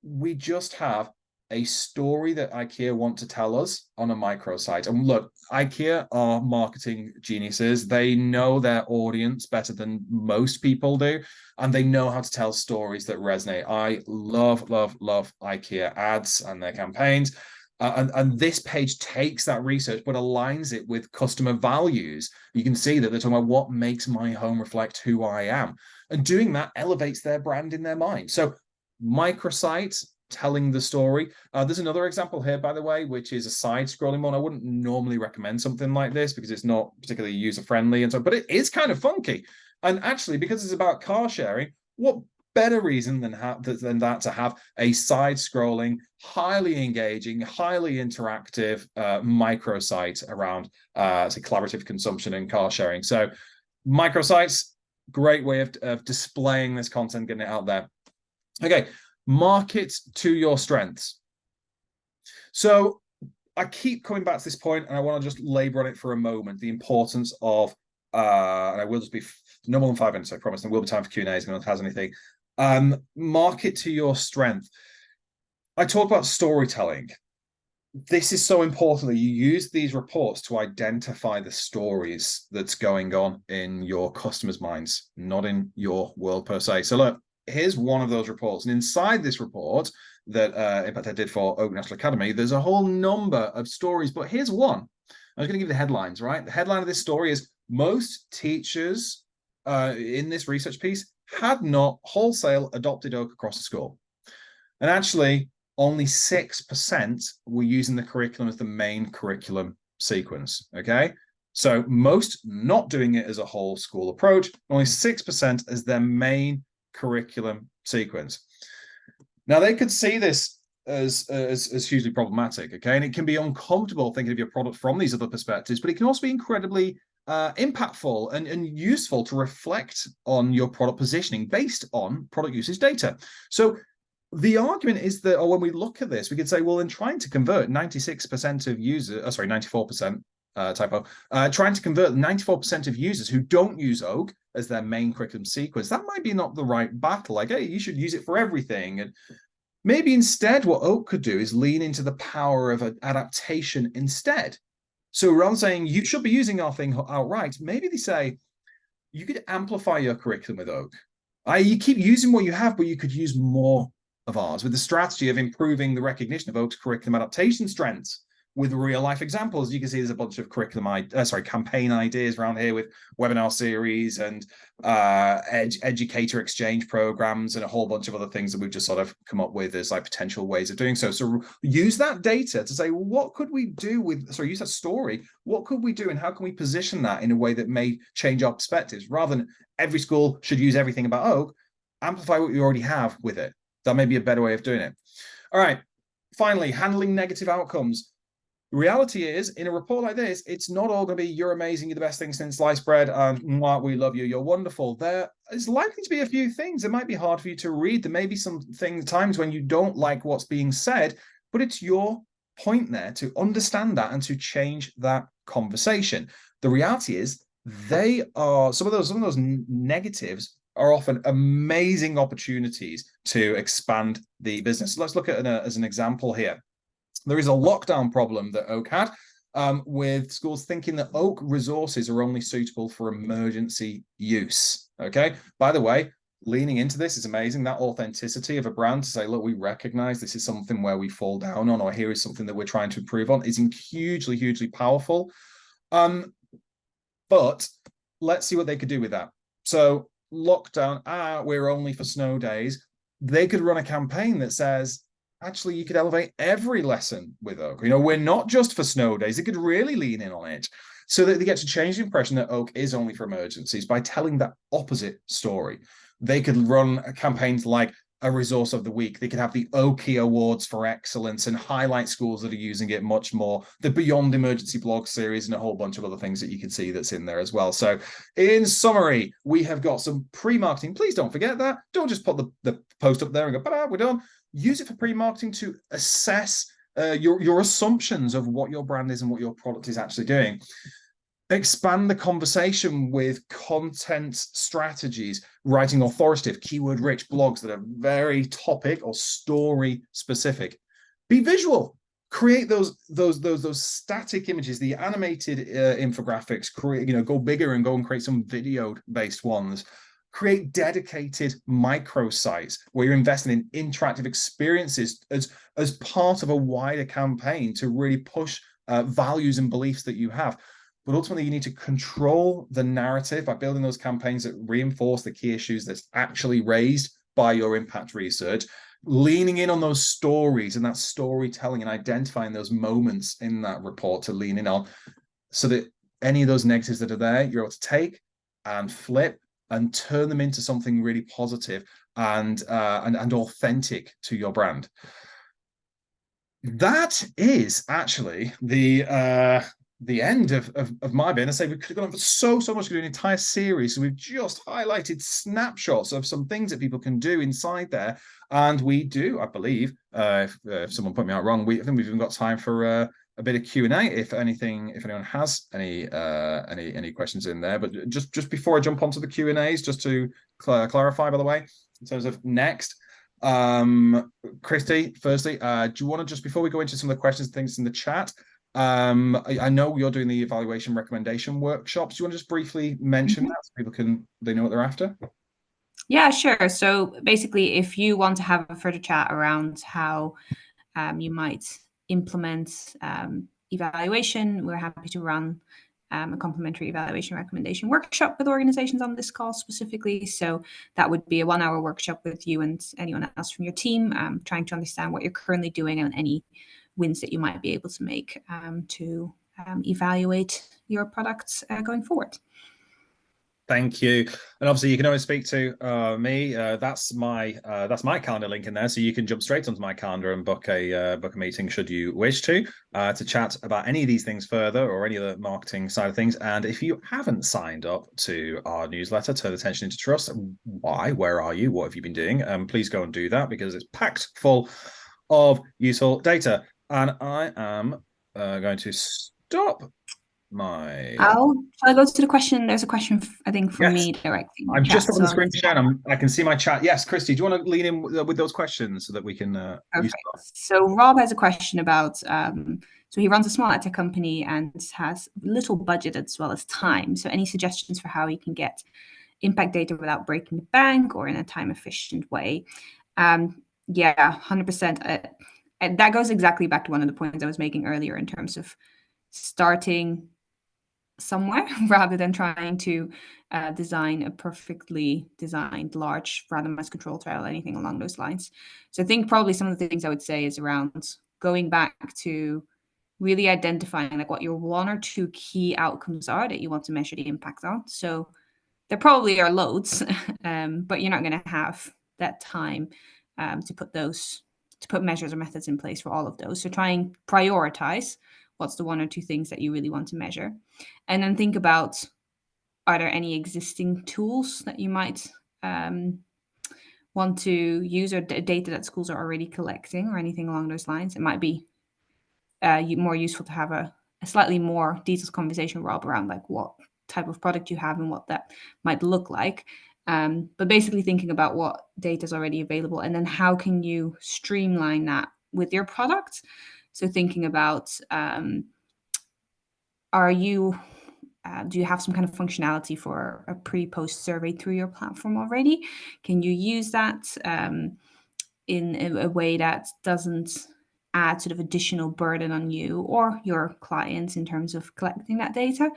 we just have a story that IKEA want to tell us on a microsite. And look, IKEA are marketing geniuses. They know their audience better than most people do, and they know how to tell stories that resonate. I love IKEA ads and their campaigns. And this page takes that research but aligns it with customer values. You can see that they're talking about what makes my home reflect who I am. And doing that elevates their brand in their mind. So microsites, telling the story. There's another example here, by the way, which is a side-scrolling one. I wouldn't normally recommend something like this because it's not particularly user-friendly and so, but it is kind of funky. And actually, because it's about car sharing, what better reason than that to have a side-scrolling, highly engaging, highly interactive microsite around say collaborative consumption and car sharing. So microsites, great way of displaying this content, getting it out there. Okay, market to your strengths. So I keep coming back to this point, and I want to just labor on it for a moment, the importance of, and I will just be no more than 5 minutes, I promise. There will be time for Q&A if anyone has anything. Market to your strength. I talk about storytelling. This is so important that you use these reports to identify the stories that's going on in your customers' minds, not in your world per se. So look, here's one of those reports. And inside this report that ImpactEd did for Oak National Academy, there's a whole number of stories, but here's one. I was going to give you the headlines, right? The headline of this story is, most teachers in this research piece had not wholesale adopted Oak across the school. And actually, only 6% were using the curriculum as the main curriculum sequence, okay? So most not doing it as a whole school approach, only 6% as their main curriculum sequence. Now, they could see this as hugely problematic, okay? And it can be uncomfortable thinking of your product from these other perspectives, but it can also be incredibly impactful and useful to reflect on your product positioning based on product usage data. So the argument is that, or when we look at this, we could say, well, in trying to convert 96% of users, 94%, typo, trying to convert 94% of users who don't use Oak as their main curriculum sequence, that might be not the right battle. Like, hey, you should use it for everything. And maybe instead what Oak could do is lean into the power of an adaptation instead. So rather than saying you should be using our thing outright, maybe they say you could amplify your curriculum with Oak. You keep using what you have, but you could use more of ours, with the strategy of improving the recognition of Oak's curriculum adaptation strengths with real life examples. You can see there's a bunch of campaign ideas around here with webinar series and educator exchange programs and a whole bunch of other things that we've just sort of come up with as like potential ways of doing so. So use that data to say, well, what could we do with, use that story, what could we do and how can we position that in a way that may change our perspectives, rather than every school should use everything about Oak. Amplify what you already have with it. That may be a better way of doing it. All right, finally, handling negative outcomes. The reality is, in a report like this, it's not all going to be, you're amazing, you're the best thing since sliced bread, and we love you, you're wonderful. There is likely to be a few things that might be hard for you to read. There may be some times when you don't like what's being said, but it's your point there to understand that and to change that conversation. The reality is, some of those negatives are often amazing opportunities to expand the business. Let's look at as an example here. There is a lockdown problem that Oak had with schools thinking that Oak resources are only suitable for emergency use. Okay, by the way, leaning into this is amazing. That authenticity of a brand to say, look, we recognize this is something where we fall down on, or here is something that we're trying to improve on, is hugely, hugely powerful. But let's see what they could do with that. So lockdown, we're only for snow days. They could run a campaign that says, actually, you could elevate every lesson with Oak. We're not just for snow days. They could really lean in on it so that they get to change the impression that Oak is only for emergencies by telling that opposite story. They could run campaigns like a resource of the week. They could have the Oki Awards for excellence and highlight schools that are using it much more. The Beyond Emergency blog series and a whole bunch of other things that you can see that's in there as well. So in summary, we have got some pre-marketing. Please don't forget that. Don't just put the post up there and go, we're done. Use it for pre-marketing to assess your assumptions of what your brand is and what your product is actually doing. Expand the conversation with content strategies, writing authoritative, keyword-rich blogs that are very topic or story specific. Be visual. Create those static images, the animated infographics. Go bigger and go and create some video-based ones. Create dedicated microsites where you're investing in interactive experiences as part of a wider campaign to really push values and beliefs that you have. But ultimately, you need to control the narrative by building those campaigns that reinforce the key issues that's actually raised by your impact research, leaning in on those stories and that storytelling and identifying those moments in that report to lean in on so that any of those negatives that are there, you're able to take and flip and turn them into something really positive and authentic to your brand. That is actually the end of my bit. And I say we could have gone on for so much, to do an entire series. So we've just highlighted snapshots of some things that people can do inside there. And we do, I believe, if someone put me out wrong, I think we've even got time for a bit of Q&A if anyone has any questions in there. But just before I jump onto the Q&As, just to clarify, by the way, in terms of next, Christy, firstly, do you want to, just before we go into some of the questions and things in the chat, I know you're doing the evaluation recommendation workshops. Do you want to just briefly mention that so they know what they're after? Yeah, sure. So basically, if you want to have a further chat around how you might implement evaluation, we're happy to run a complimentary evaluation recommendation workshop with organizations on this call specifically. So that would be a 1-hour workshop with you and anyone else from your team, trying to understand what you're currently doing and any wins that you might be able to make to evaluate your products going forward. Thank you. And obviously you can always speak to me. That's my calendar link in there. So you can jump straight onto my calendar and book a meeting should you wish to chat about any of these things further or any other marketing side of things. And if you haven't signed up to our newsletter, Turn Attention into Trust, why? Where are you? What have you been doing? Please go and do that because it's packed full of useful data. And I am going to stop Shall I go to the question? There's a question, I think, from me directly. I'm just on the screen share. I can see my chat. Yes, Christy, do you want to lean in with those questions so that we can use them? So Rob has a question about, so he runs a small ad tech company and has little budget as well as time. So any suggestions for how he can get impact data without breaking the bank or in a time efficient way? Yeah, 100%. And that goes exactly back to one of the points I was making earlier in terms of starting somewhere rather than trying to design a perfectly designed large randomized control trial, anything along those lines. So I think probably some of the things I would say is around going back to really identifying like what your 1 or 2 key outcomes are that you want to measure the impact on. So there probably are loads, but you're not going to have that time to put measures or methods in place for all of those. So try and prioritize what's the 1 or 2 things that you really want to measure. And then think about, are there any existing tools that you might want to use or data that schools are already collecting or anything along those lines? It might be more useful to have a slightly more detailed conversation, Rob, around like what type of product you have and what that might look like. But basically thinking about what data is already available and then how can you streamline that with your product. So thinking about, are you do you have some kind of functionality for a pre-post survey through your platform already? Can you use that in a way that doesn't add sort of additional burden on you or your clients in terms of collecting that data?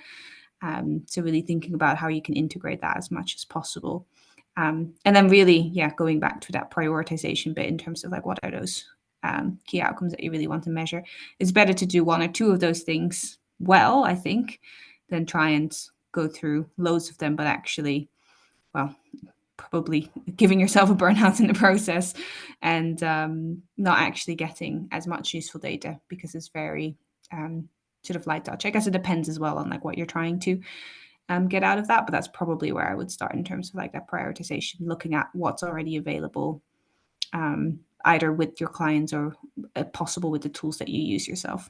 So really thinking about how you can integrate that as much as possible. And then really, going back to that prioritization bit in terms of like, what are those key outcomes that you really want to measure? It's better to do one or two of those things well, I think, than try and go through loads of them, but actually, well, probably giving yourself a burnout in the process and not actually getting as much useful data because it's very sort of light touch. I guess it depends as well on like what you're trying to get out of that, but that's probably where I would start in terms of like that prioritization, looking at what's already available, either with your clients or possible with the tools that you use yourself.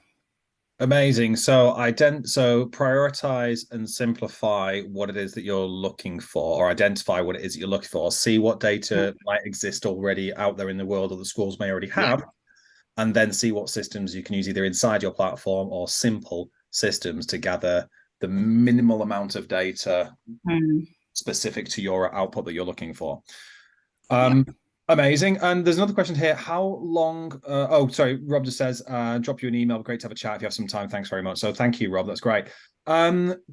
Amazing. So prioritize and simplify what it is that you're looking for, or identify what it is that you're looking for. See what data might exist already out there in the world that the schools may already have, and then see what systems you can use either inside your platform or simple systems to gather the minimal amount of data specific to your output that you're looking for. Amazing. And there's another question here. How long? Sorry. Rob just says, drop you an email. Great to have a chat if you have some time. Thanks very much. So thank you, Rob. That's great.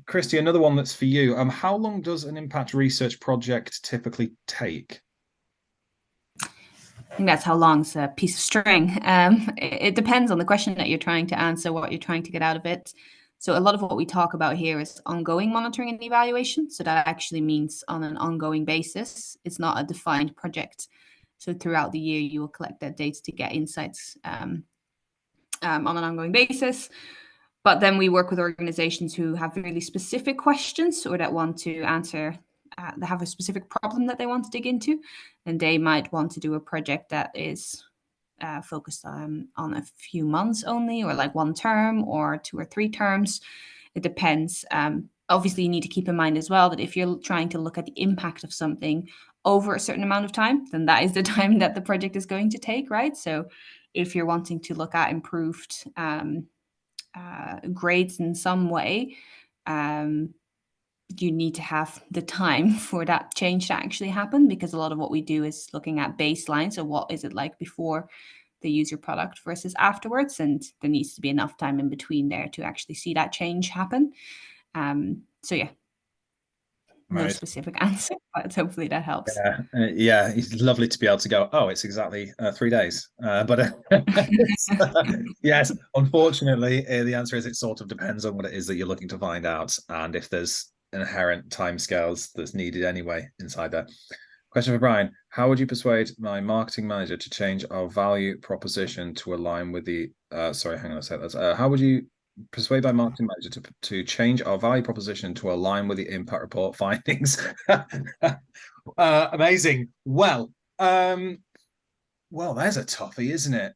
Christy, another one that's for you. How long does an impact research project typically take? I think that's how long's a piece of string. It depends on the question that you're trying to answer, what you're trying to get out of it. So a lot of what we talk about here is ongoing monitoring and evaluation. So that actually means on an ongoing basis. It's not a defined project. So throughout the year, you will collect that data to get insights on an ongoing basis. But then we work with organizations who have really specific questions or that want to answer, they have a specific problem that they want to dig into, and they might want to do a project that is focused on a few months only, or like one term or 2 or 3 terms. It depends. Obviously, you need to keep in mind as well that if you're trying to look at the impact of something over a certain amount of time, then that is the time that the project is going to take, right? So if you're wanting to look at improved grades in some way, you need to have the time for that change to actually happen, because a lot of what we do is looking at baseline. So what is it like before they use your product versus afterwards? And there needs to be enough time in between there to actually see that change happen. So yeah, no specific answer, but hopefully that helps. Yeah, it's lovely to be able to go, oh, it's exactly 3 days. But yes, unfortunately, the answer is it sort of depends on what it is that you're looking to find out, and if there's inherent timescales that's needed anyway inside that. Question for Brian: how would you persuade my marketing manager to change our value proposition to align with the? Sorry, hang on a sec. How would you persuade my marketing manager to change our value proposition to align with the impact report findings? Amazing. Well, there's a toughie, isn't it?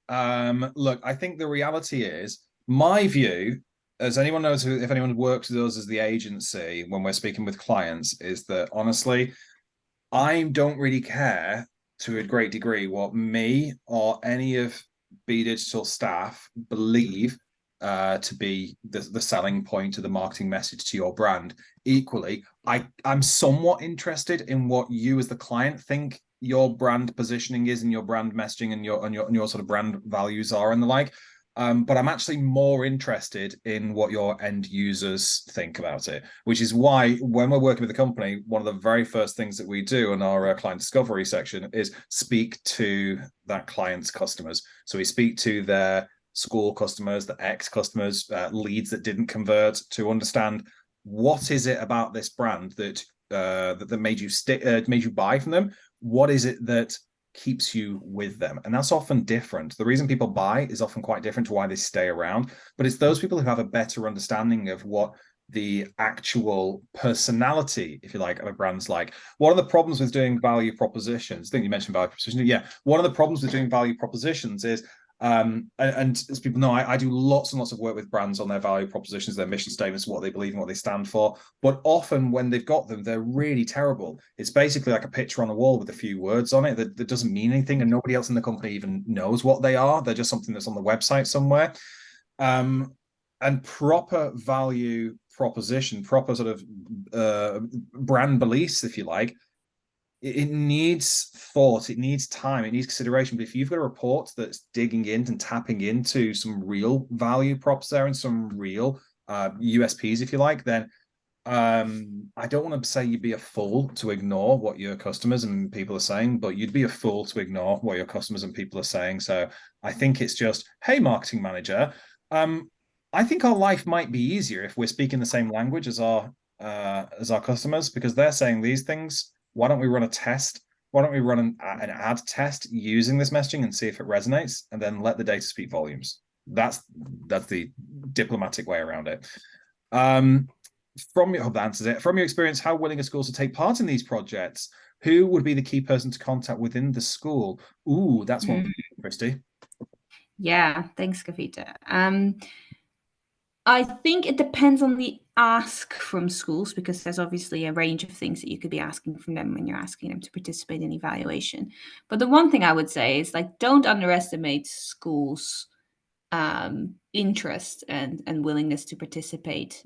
Look, I think the reality is, my view, as anyone knows, if anyone works with us as the agency when we're speaking with clients, is that honestly, I don't really care to a great degree what me or any of B Digital staff believe to be the selling point of the marketing message to your brand. Equally, I'm somewhat interested in what you as the client think your brand positioning is, and your brand messaging, and your sort of brand values are, and the like. But I'm actually more interested in what your end users think about it, which is why when we're working with a company, one of the very first things that we do in our client discovery section is speak to that client's customers. So we speak to their school customers, the ex-customers, leads that didn't convert, to understand what is it about this brand that made you buy from them. What is it that keeps you with them? And that's often different. The reason people buy is often quite different to why they stay around, but it's those people who have a better understanding of what the actual personality, if you like, of a brand's like. One of the problems with doing value propositions, I think you mentioned value propositions. Yeah, one of the problems with doing value propositions is and as people know, I do lots and lots of work with brands on their value propositions, their mission statements, what they believe and what they stand for. But often when they've got them, they're really terrible. It's basically like a picture on a wall with a few words on it that doesn't mean anything, and nobody else in the company even knows what they are. They're just something that's on the website somewhere. And proper value proposition, proper sort of brand beliefs, if you like, it needs thought, it needs time, it needs consideration. But if you've got a report that's digging in and tapping into some real value props there and some real USPs, if you like, then I don't want to say you'd be a fool to ignore what your customers and people are saying, but you'd be a fool to ignore what your customers and people are saying. So I think it's just, hey, marketing manager, I think our life might be easier if we're speaking the same language as our customers, because they're saying these things. Why don't we run a test? Why don't we run an ad test using this messaging and see if it resonates, and then let the data speak volumes? That's the diplomatic way around it. From your hope that answers it. From your experience, how willing are schools to take part in these projects? Who would be the key person to contact within the school? Ooh, that's one for you, Christy. Yeah, thanks, Kavita. I think it depends on the ask from schools, because there's obviously a range of things that you could be asking from them when you're asking them to participate in evaluation. But the one thing I would say is, like, don't underestimate schools' interest and willingness to participate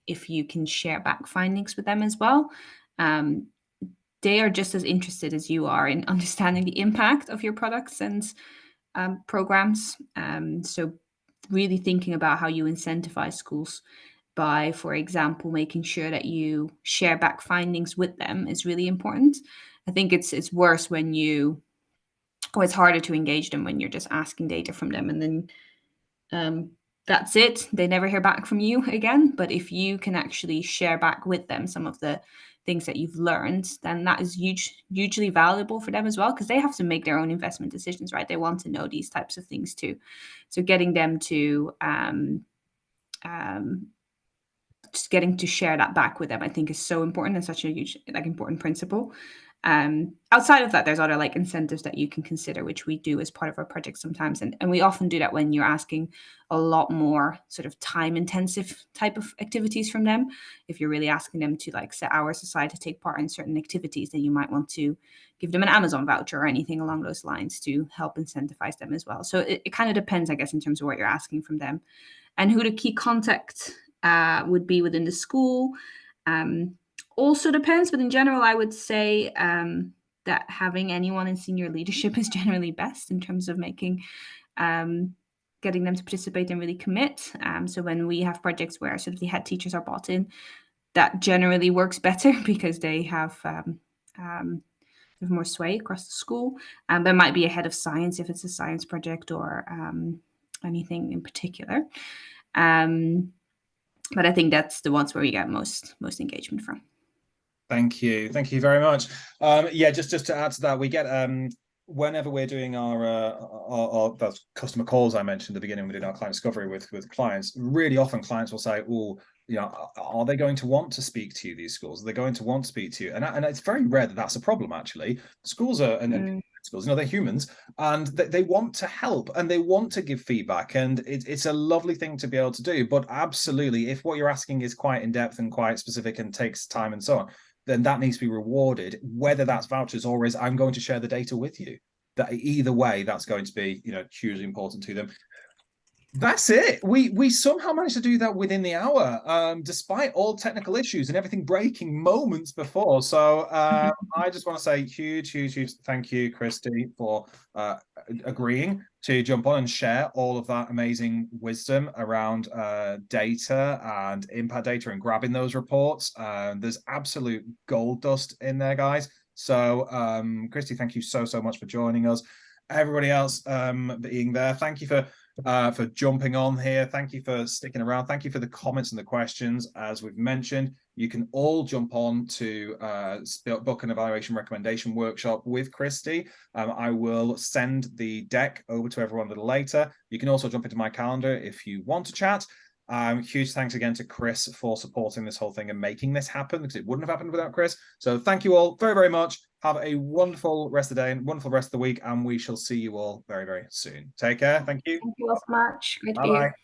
if you can share back findings with them as well. They are just as interested as you are in understanding the impact of your products and programs. So really thinking about how you incentivize schools by, for example, making sure that you share back findings with them is really important. I think it's worse when it's harder to engage them when you're just asking data from them and then that's it. They never hear back from you again. But if you can actually share back with them some of the things that you've learned, then that is hugely valuable for them as well, because they have to make their own investment decisions, right? They want to know these types of things too. So getting them to just getting to share that back with them, I think, is so important and such a huge, like, important principle. Outside of that, there's other like incentives that you can consider, which we do as part of our project sometimes. And we often do that when you're asking a lot more sort of time intensive type of activities from them. If you're really asking them to like set hours aside to take part in certain activities, then you might want to give them an Amazon voucher or anything along those lines to help incentivize them as well. So it kind of depends, I guess, in terms of what you're asking from them and who the key contact would be within the school. Also depends, but in general, I would say that having anyone in senior leadership is generally best in terms of making getting them to participate and really commit. So when we have projects where sort of the head teachers are bought in, that generally works better because they have more sway across the school. There might be a head of science if it's a science project or anything in particular. But I think that's the ones where we get most engagement from. Thank you very much. Yeah, just to add to that, we get whenever we're doing our those customer calls I mentioned at the beginning, we did our client discovery with clients. Really often clients will say, "Oh, you know, are they going to want to speak to you? These schools, are they going to want to speak to you?" And it's very rare that that's a problem. Actually, schools are and schools, you know, they're humans and they want to help and they want to give feedback, and it's a lovely thing to be able to do. But absolutely, if what you're asking is quite in depth and quite specific and takes time and so on, then that needs to be rewarded, whether that's vouchers or is I'm going to share the data with you. That either way, that's going to be, you know, hugely important to them. That's it. We somehow managed to do that within the hour, despite all technical issues and everything breaking moments before. So I just want to say huge thank you, Christy, for agreeing to jump on and share all of that amazing wisdom around data and impact data and grabbing those reports. There's absolute gold dust in there, guys. So Christy, thank you so much for joining us. Everybody else being there, thank you for jumping on here. Thank you for sticking around. Thank you for the comments and the questions. As we've mentioned, you can all jump on to book an evaluation recommendation workshop with Christy. I will send the deck over to everyone a little later. You can also jump into my calendar if you want to chat. Huge thanks again to Chris for supporting this whole thing and making this happen, because it wouldn't have happened without Chris. So thank you all very much. Have a wonderful rest of the day and wonderful rest of the week, and we shall see you all very soon. Take care. Thank you. Thank you all so much. Great to be Bye-bye. here.